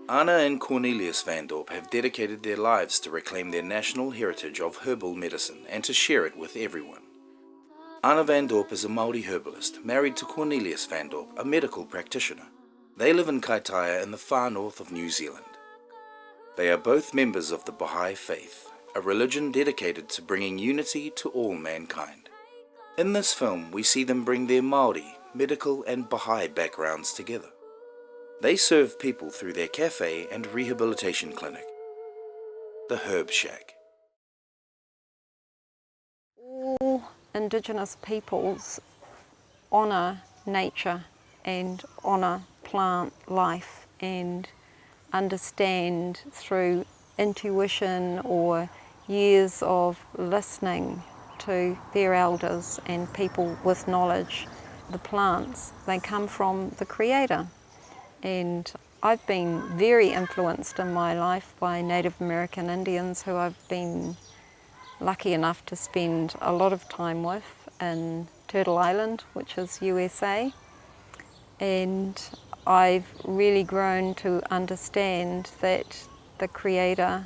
Anah and Cornelius Van Dorp have dedicated their lives to reclaim their national heritage of herbal medicine and to share it with everyone. Anah Van Dorp is a Maori herbalist, married to Cornelius Van Dorp, a medical practitioner. They live in Kaitaia in the far north of New Zealand. They are both members of the Baha'i faith, a religion dedicated to bringing unity to all mankind. In this film, we see them bring their Maori, medical and Baha'i backgrounds together. They serve people through their Café and Rehabilitation Clinic, the Herb Shack. All Indigenous peoples honour nature and honour plant life and understand through intuition or years of listening to their elders and people with knowledge. The plants, they come from the Creator. And I've been very influenced in my life by Native American Indians who I've been lucky enough to spend a lot of time with in Turtle Island, which is USA. And I've really grown to understand that the Creator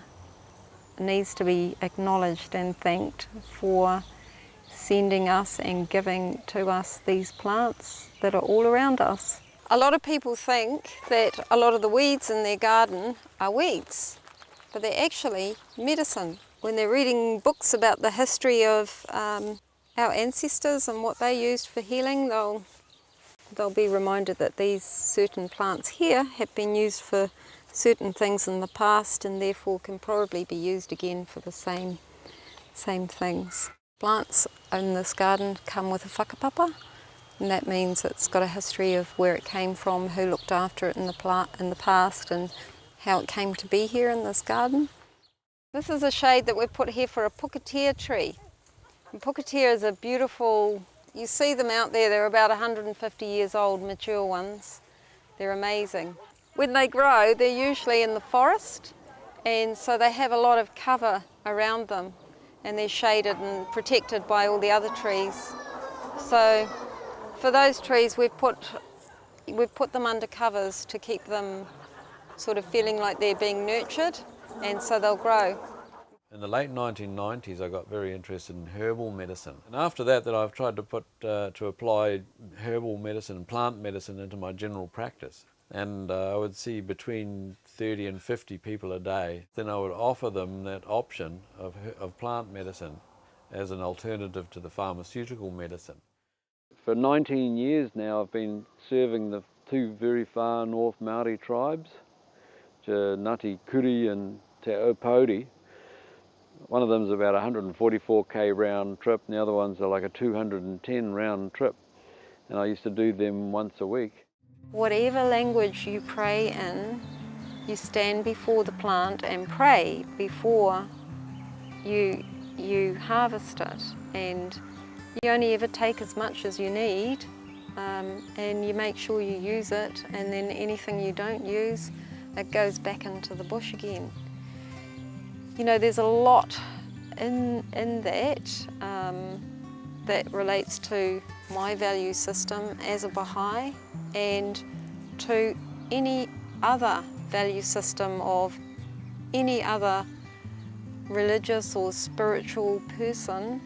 needs to be acknowledged and thanked for sending us and giving to us these plants that are all around us. A lot of people think that a lot of the weeds in their garden are weeds, but they're actually medicine. When they're reading books about the history of our ancestors and what they used for healing, they'll be reminded that these certain plants here have been used for certain things in the past and therefore can probably be used again for the same things. Plants in this garden come with a whakapapa. And that means it's got a history of where it came from, who looked after it in the past and how it came to be here in this garden. This is a shade that we've put here for a pukatea tree. And pukatea is a beautiful, you see them out there, they're about 150 years old, mature ones. They're amazing. When they grow, they're usually in the forest, and so they have a lot of cover around them and they're shaded and protected by all the other trees. So for those trees, we've put them under covers to keep them sort of feeling like they're being nurtured, and so they'll grow. In the late 1990s, I got very interested in herbal medicine, and after that, I've tried to apply herbal medicine and plant medicine into my general practice. And I would see between 30 and 50 people a day. Then I would offer them that option of plant medicine as an alternative to the pharmaceutical medicine. For 19 years now, I've been serving the two very far north Maori tribes, Ngāti Kuri and Te Aupōuri. One of them is about a 144k round trip, and the other ones are like a 210 round trip. And I used to do them once a week. Whatever language you pray in, you stand before the plant and pray before you harvest it. And you only ever take as much as you need, and you make sure you use it, and then anything you don't use, it goes back into the bush again. You know, there's a lot in that that relates to my value system as a Baha'i and to any other value system of any other religious or spiritual person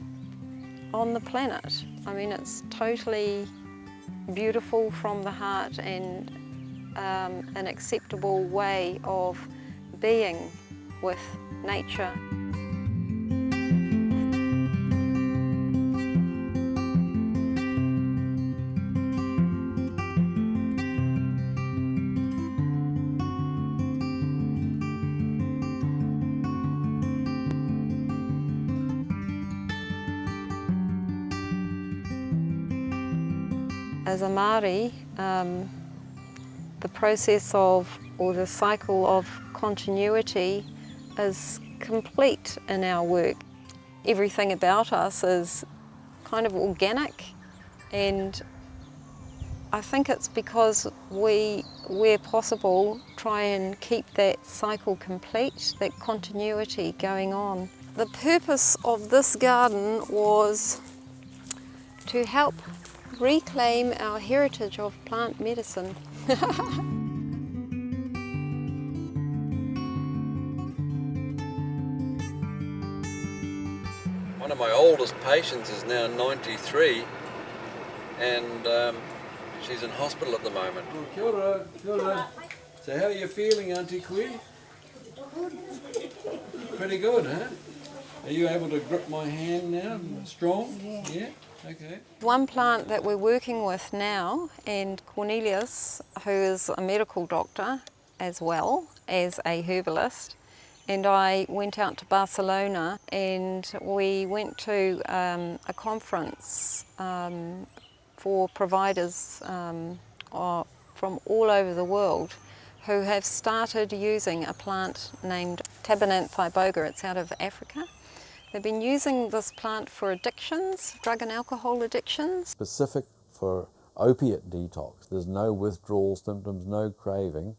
on the planet. I mean, it's totally beautiful from the heart and an acceptable way of being with nature. As a Māori, the process of, or the cycle of continuity is complete in our work. Everything about us is kind of organic, and I think it's because we, where possible, try and keep that cycle complete, that continuity going on. The purpose of this garden was to help reclaim our heritage of plant medicine. One of my oldest patients is now 93 and she's in hospital at the moment. Oh, kia ora, kia ora. So how are you feeling, Auntie Kui? Pretty good, huh? Are you able to grip my hand now? Strong? Yeah? Okay. One plant that we're working with now, and Cornelius, who is a medical doctor as well as a herbalist, and I went out to Barcelona and we went to a conference for providers from all over the world who have started using a plant named Tabernacle iboga. It's out of Africa. They've been using this plant for addictions, drug and alcohol addictions. Specific for opiate detox. There's no withdrawal symptoms, no craving.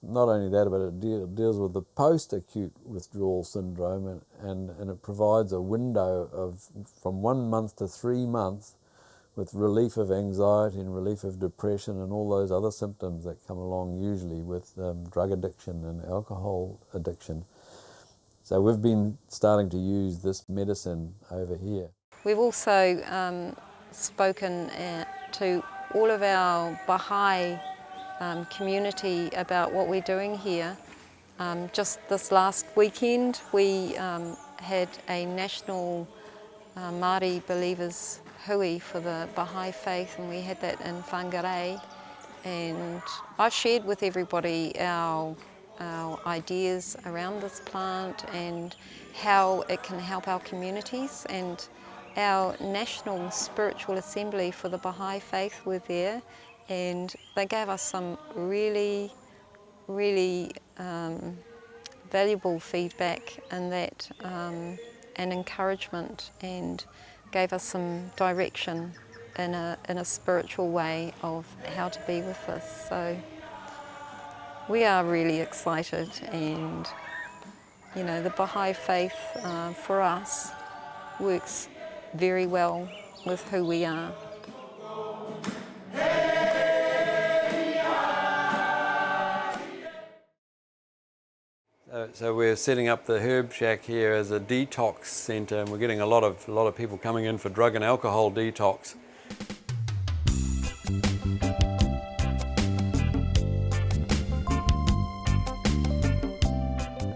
Not only that, but it deals with the post-acute withdrawal syndrome and it provides a window of from 1 month to 3 months with relief of anxiety and relief of depression and all those other symptoms that come along usually with drug addiction and alcohol addiction. So we've been starting to use this medicine over here. We've also spoken to all of our Baha'i community about what we're doing here. Just this last weekend we had a national Maori believers hui for the Baha'i faith, and we had that in Whangarei, and I've shared with everybody our ideas around this plant and how it can help our communities. And our National Spiritual Assembly for the Baha'i faith were there, and they gave us some really valuable feedback and that and encouragement, and gave us some direction in a spiritual way of how to be with this. So we are really excited, and you know, the Baha'i faith for us works very well with who we are. So we're setting up the Herb Shack here as a detox centre, and we're getting a lot of people coming in for drug and alcohol detox.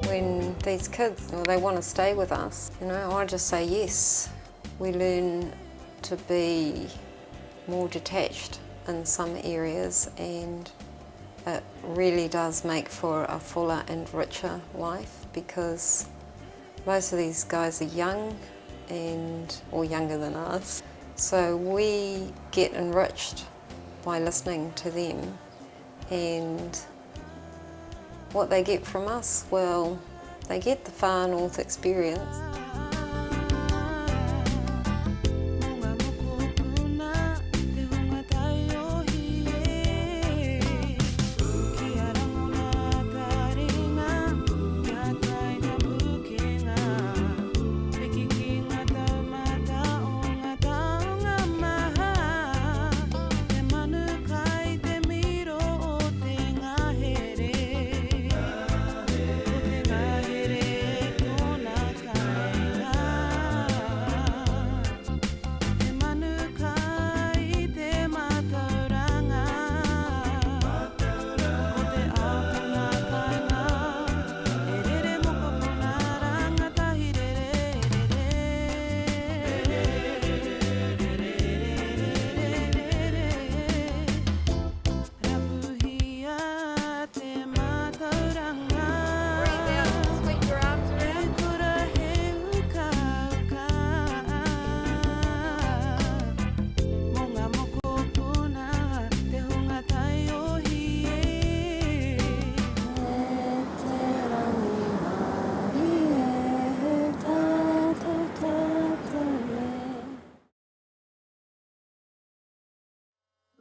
When these kids, they want to stay with us, you know, I just say yes. We learn to be more detached in some areas, and it really does make for a fuller and richer life, because most of these guys are young or younger than us. So we get enriched by listening to them, and what they get from us, well, they get the far north experience.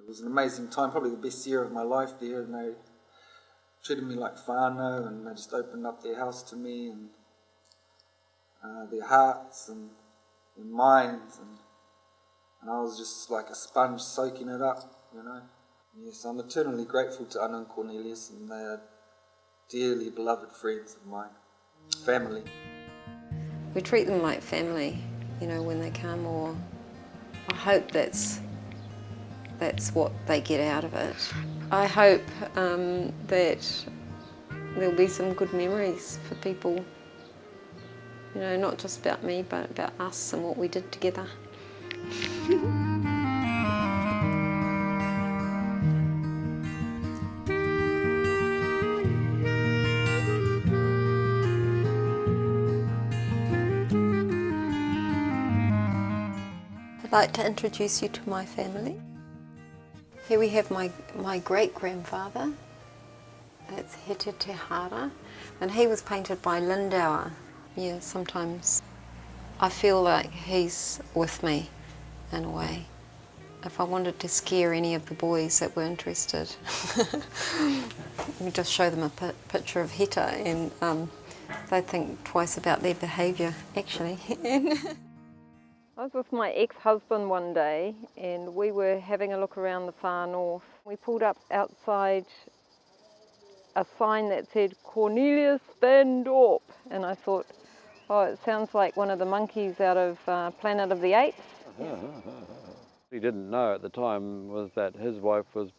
It was an amazing time, probably the best year of my life there, and they treated me like whānau, and they just opened up their house to me, and their hearts and their minds, and And I was just like a sponge soaking it up, you know. Yes, I'm eternally grateful to Anah and Cornelius, and they are dearly beloved friends of mine, family. We treat them like family, you know, when they come, or I hope that's what they get out of it. I hope that there'll be some good memories for people, you know, not just about me, but about us and what we did together. I'd like to introduce you to my family. Here we have my great-grandfather. It's Hete Te Hara, and he was painted by Lindauer. Yeah, sometimes I feel like he's with me in a way. If I wanted to scare any of the boys that were interested, we just show them a picture of Hete, and they think twice about their behaviour, actually. I was with my ex-husband one day, and we were having a look around the far north. We pulled up outside a sign that said Cornelius Van Dorp, and I thought, oh, it sounds like one of the monkeys out of Planet of the Apes. He didn't know at the time was that his wife was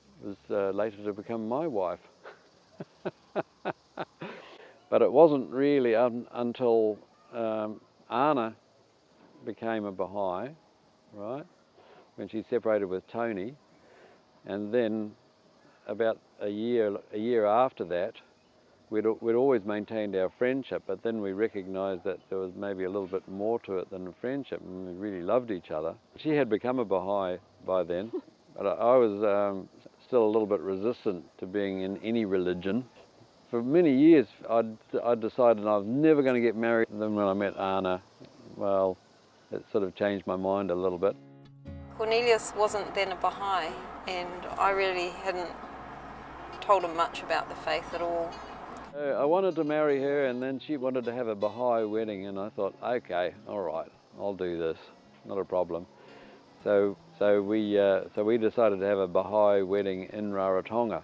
later to become my wife. But it wasn't really until Anah became a Baha'i, right, when she separated with Tony, and then about a year after that, we'd always maintained our friendship, but then we recognised that there was maybe a little bit more to it than a friendship, and we really loved each other. She had become a Baha'i by then, but I was still a little bit resistant to being in any religion. For many years, I'd decided I was never going to get married. And then when I met Anah, well, it sort of changed my mind a little bit. Cornelius wasn't then a Baha'i, and I really hadn't told him much about the faith at all. I wanted to marry her, and then she wanted to have a Baha'i wedding, and I thought, okay, all right, I'll do this, not a problem. So we decided to have a Baha'i wedding in Rarotonga.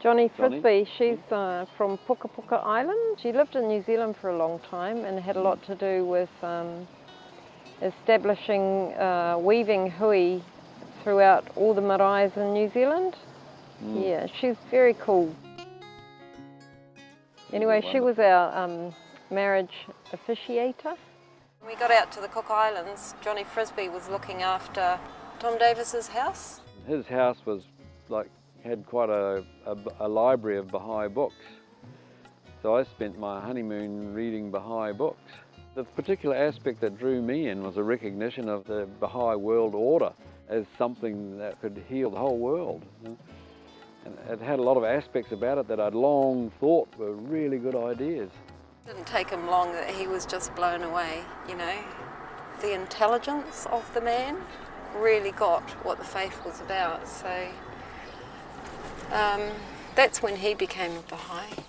Johnny Frisbee, she's from Puka Puka Island. She lived in New Zealand for a long time and had a lot to do with establishing weaving hui throughout all the maraes in New Zealand. Yeah, she's very cool. Anyway, she was our marriage officiator. When we got out to the Cook Islands, Johnny Frisbee was looking after Tom Davis's house. His house was had quite a library of Baha'i books. So I spent my honeymoon reading Baha'i books. The particular aspect that drew me in was a recognition of the Baha'i world order as something that could heal the whole world. And it had a lot of aspects about it that I'd long thought were really good ideas. It didn't take him long that he was just blown away, you know. The intelligence of the man really got what the faith was about, so that's when he became a Baha'i.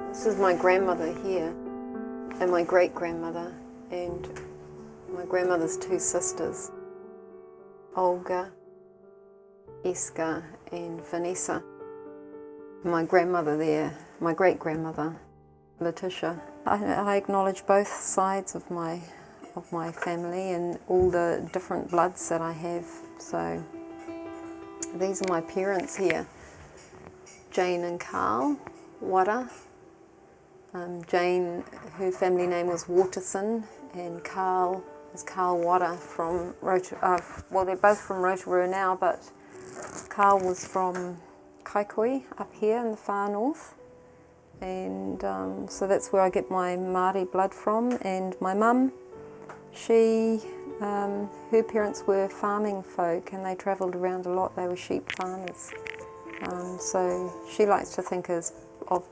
This is my grandmother here, and my great-grandmother, and my grandmother's two sisters, Olga, Eska and Vanessa. My grandmother there, my great-grandmother, Letitia. I acknowledge both sides of my family and all the different bloods that I have. So these are my parents here, Jane and Carl Wara. Jane, her family name was Waterson, and Carl is Carl Wara from well, they're both from Rotorua now, but Carl was from Kaitaia up here in the far north, and so that's where I get my Maori blood from. And my mum, her parents were farming folk, and they travelled around a lot. They were sheep farmers, so she likes to think of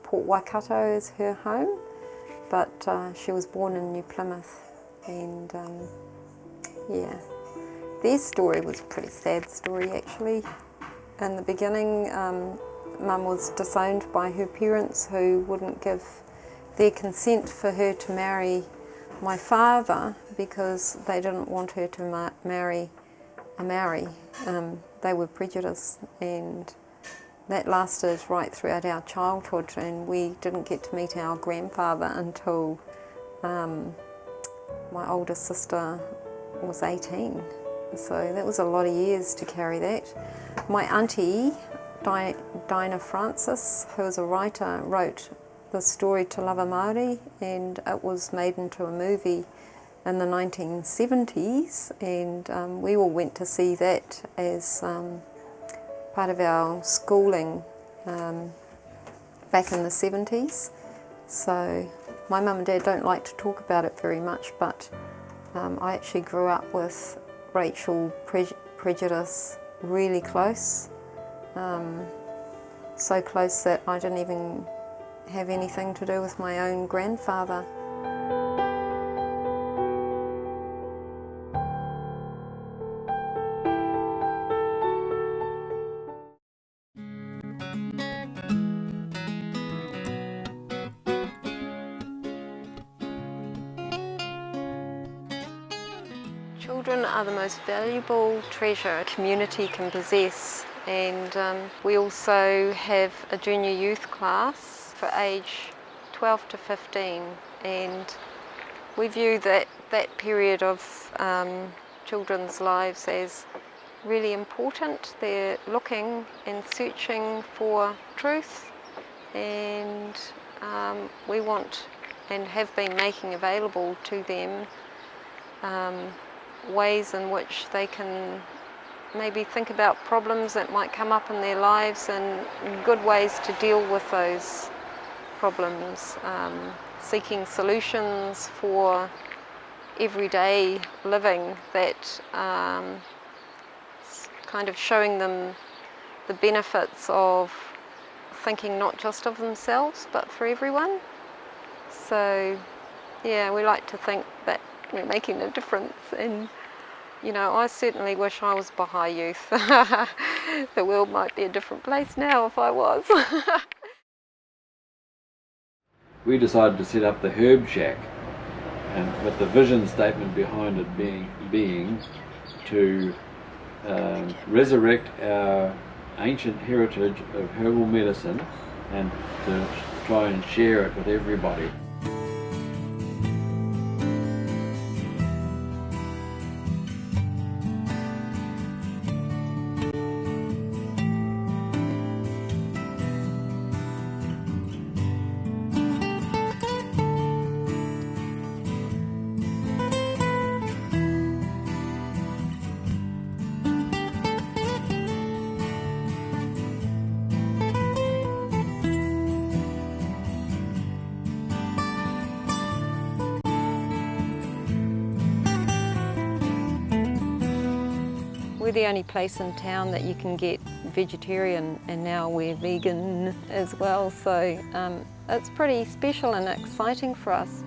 Port Waikato as her home, but she was born in New Plymouth, and yeah, their story was a pretty sad story actually. In the beginning, Mum was disowned by her parents, who wouldn't give their consent for her to marry my father, because they didn't want her to marry a Maori. They were prejudiced, and that lasted right throughout our childhood, and we didn't get to meet our grandfather until my older sister was 18. So that was a lot of years to carry that. My auntie, Dinah Francis, who was a writer, wrote the story To Love a Maori, and it was made into a movie in the 1970s, and we all went to see that as part of our schooling back in the 70s. So my mum and dad don't like to talk about it very much, but I actually grew up with Rachel Prejudice really close, so close that I didn't even have anything to do with my own grandfather. Children are the most valuable treasure a community can possess, and we also have a junior youth class for age 12 to 15, and we view that period of children's lives as really important. They're looking and searching for truth, and we want and have been making available to them ways in which they can maybe think about problems that might come up in their lives and good ways to deal with those problems, seeking solutions for everyday living, that kind of showing them the benefits of thinking not just of themselves but for everyone. So yeah, we like to think that we're making a difference, and you know, I certainly wish I was Baha'i youth. The world might be a different place now if I was. We decided to set up the Herb Shack, and with the vision statement behind it being to resurrect our ancient heritage of herbal medicine and to try and share it with everybody. We're the only place in town that you can get vegetarian, and now we're vegan as well, so it's pretty special and exciting for us.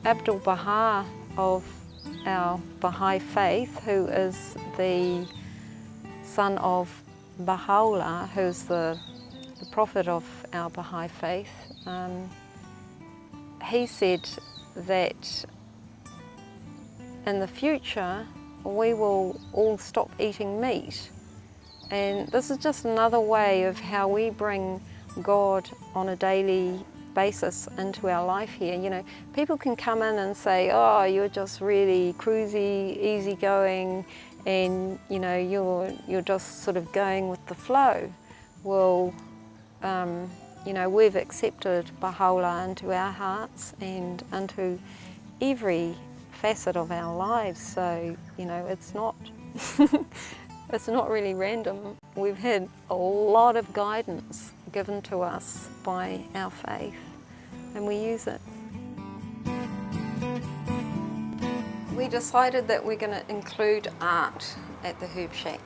Abdul Baha of our Baha'i faith, who is the son of Baha'u'llah, who's the prophet of our Baha'i faith, he said that in the future we will all stop eating meat. And this is just another way of how we bring God on a daily basis into our life here. You know, people can come in and say, oh, you're just really cruisy, easygoing, and you know, you're just sort of going with the flow. Well, you know, we've accepted Baha'u'llah into our hearts and into every facet of our lives, so you know, it's not it's not really random. We've had a lot of guidance given to us by our faith, and we use it. We decided that we're going to include art at the Herb Shack,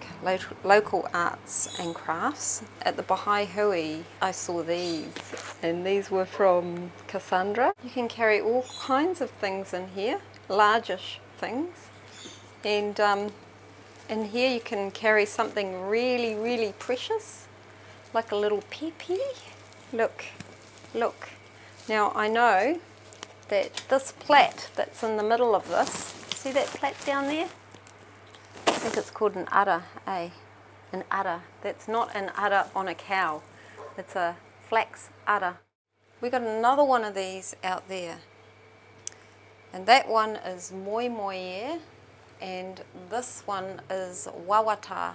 local arts and crafts. At the Baha'i Hui, I saw these, and these were from Cassandra. You can carry all kinds of things in here. largish things. And here you can carry something really, really precious, like a little peepee. Look, look. Now I know that this plait that's in the middle of this, see that plait down there? I think it's called an udder, eh? An udder. That's not an udder on a cow. It's a flax udder. We got another one of these out there. And that one is moi moie, and this one is wawata.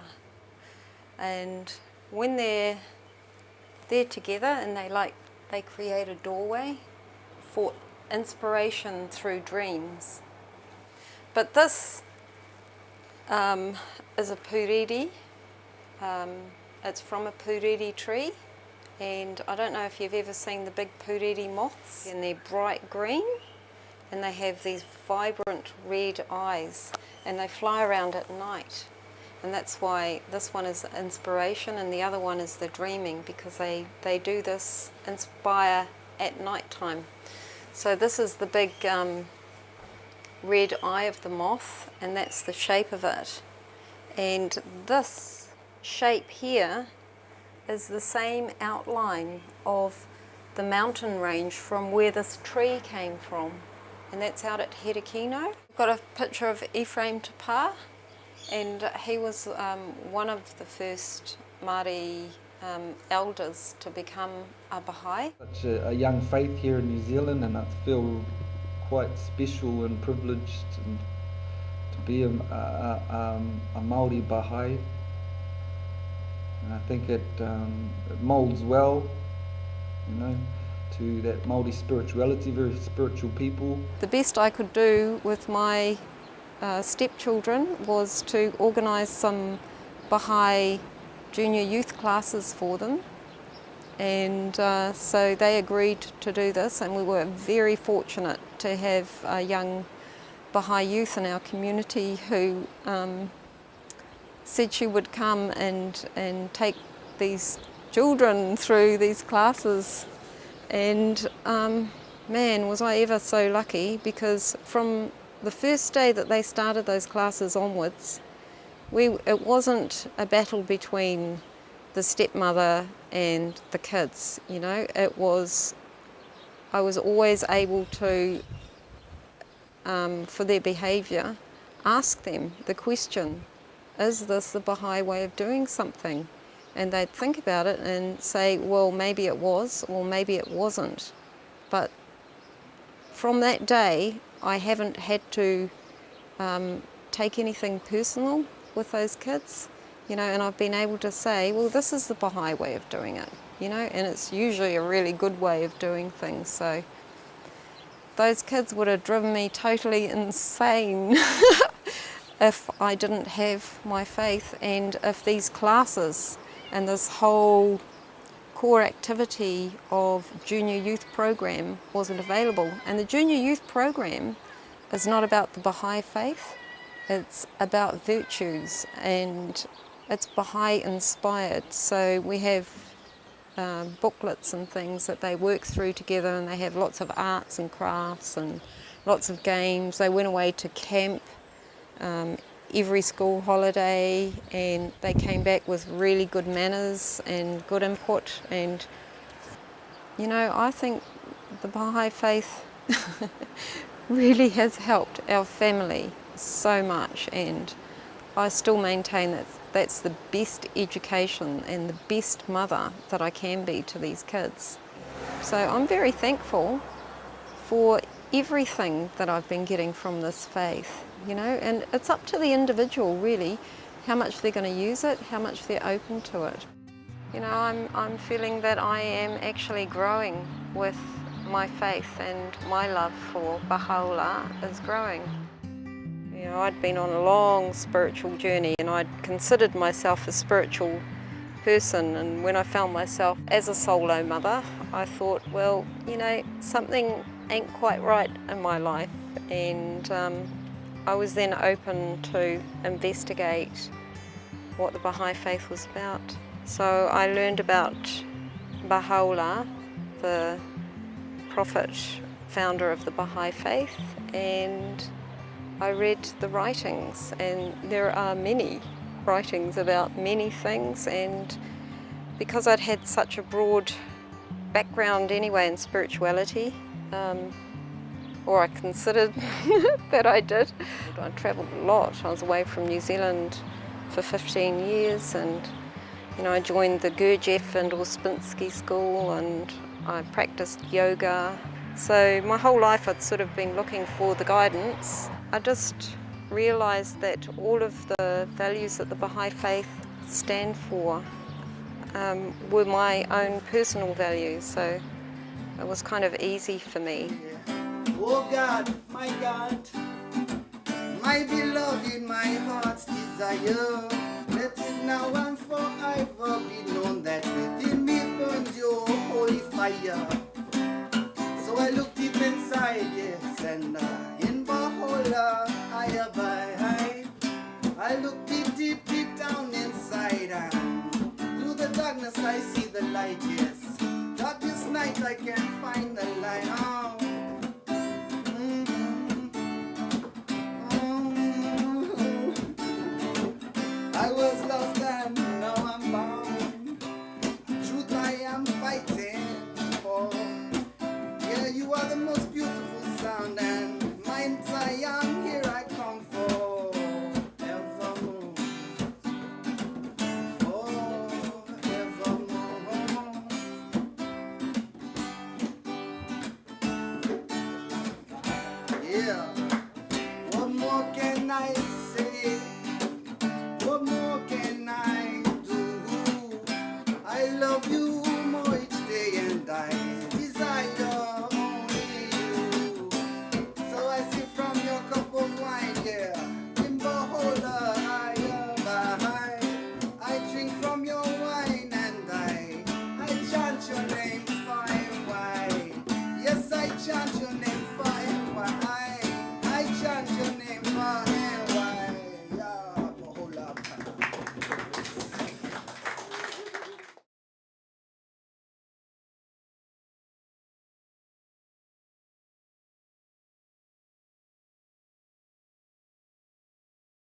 And when they're together and they create a doorway for inspiration through dreams. But this is a puriri. It's from a puriri tree, and I don't know if you've ever seen the big puriri moths, and they're bright green and they have these vibrant red eyes and they fly around at night, and that's why this one is inspiration and the other one is the dreaming, because they do this inspire at night time. So this is the big red eye of the moth, and that's the shape of it. And this shape here is the same outline of the mountain range from where this tree came from, and that's out at Herekino. I've got a picture of Ephraim Tapa, and he was one of the first Maori elders to become a Baha'i. Such a young faith here in New Zealand, and I feel quite special and privileged and to be a Maori Baha'i. And I think it moulds well, to that Maori spirituality, very spiritual people. The best I could do with my stepchildren was to organise some Baha'i junior youth classes for them, and so they agreed to do this, and we were very fortunate to have young Baha'i youth in our community who said she would come and take these children through these classes. And man, was I ever so lucky, because from the first day that they started those classes onwards, it wasn't a battle between the stepmother and the kids, I was always able to, for their behaviour, ask them the question, is this the Baha'i way of doing something? And they'd think about it and say, well, maybe it was, or maybe it wasn't. But from that day, I haven't had to take anything personal with those kids, and I've been able to say, well, this is the Baha'i way of doing it, and it's usually a really good way of doing things. So those kids would have driven me totally insane if I didn't have my faith, and if these classes and this whole core activity of junior youth program wasn't available. And the junior youth program is not about the Baha'i faith, it's about virtues, and it's Baha'i inspired. So we have booklets and things that they work through together, and they have lots of arts and crafts and lots of games. They went away to camp every school holiday, and they came back with really good manners and good input. And I think the Baha'i faith really has helped our family so much, and I still maintain that that's the best education and the best mother that I can be to these kids. So I'm very thankful for everything that I've been getting from this faith, and it's up to the individual really how much they're going to use it, how much they're open to it. I'm feeling that I am actually growing with my faith, and my love for Baha'u'llah is growing. I'd been on a long spiritual journey, and I'd considered myself a spiritual person, and when I found myself as a solo mother, I thought, well, something ain't quite right in my life, and I was then open to investigate what the Baha'i faith was about. So I learned about Baha'u'llah, the prophet, founder of the Baha'i faith, and I read the writings, and there are many writings about many things, and because I'd had such a broad background anyway in spirituality, or I considered that I did. I travelled a lot. I was away from New Zealand for 15 years, and I joined the Gurdjieff and Orspinski school, and I practiced yoga. So my whole life I'd sort of been looking for the guidance. I just realised that all of the values that the Baha'i faith stand for were my own personal values, so it was kind of easy for me. Oh God, my beloved, my heart's desire, let it now and forever be known that within me burns your holy fire. So I look deep inside, yes, and in Bahola I abide. I look deep down inside, and through the darkness I see the light, yes. Darkest night I can find the light. Oh. I was lost and now I'm bound. Truth I am fighting for. Yeah, you are the most beautiful sound, and mine I am, here I come for evermore. Forevermore. Yeah. What more can I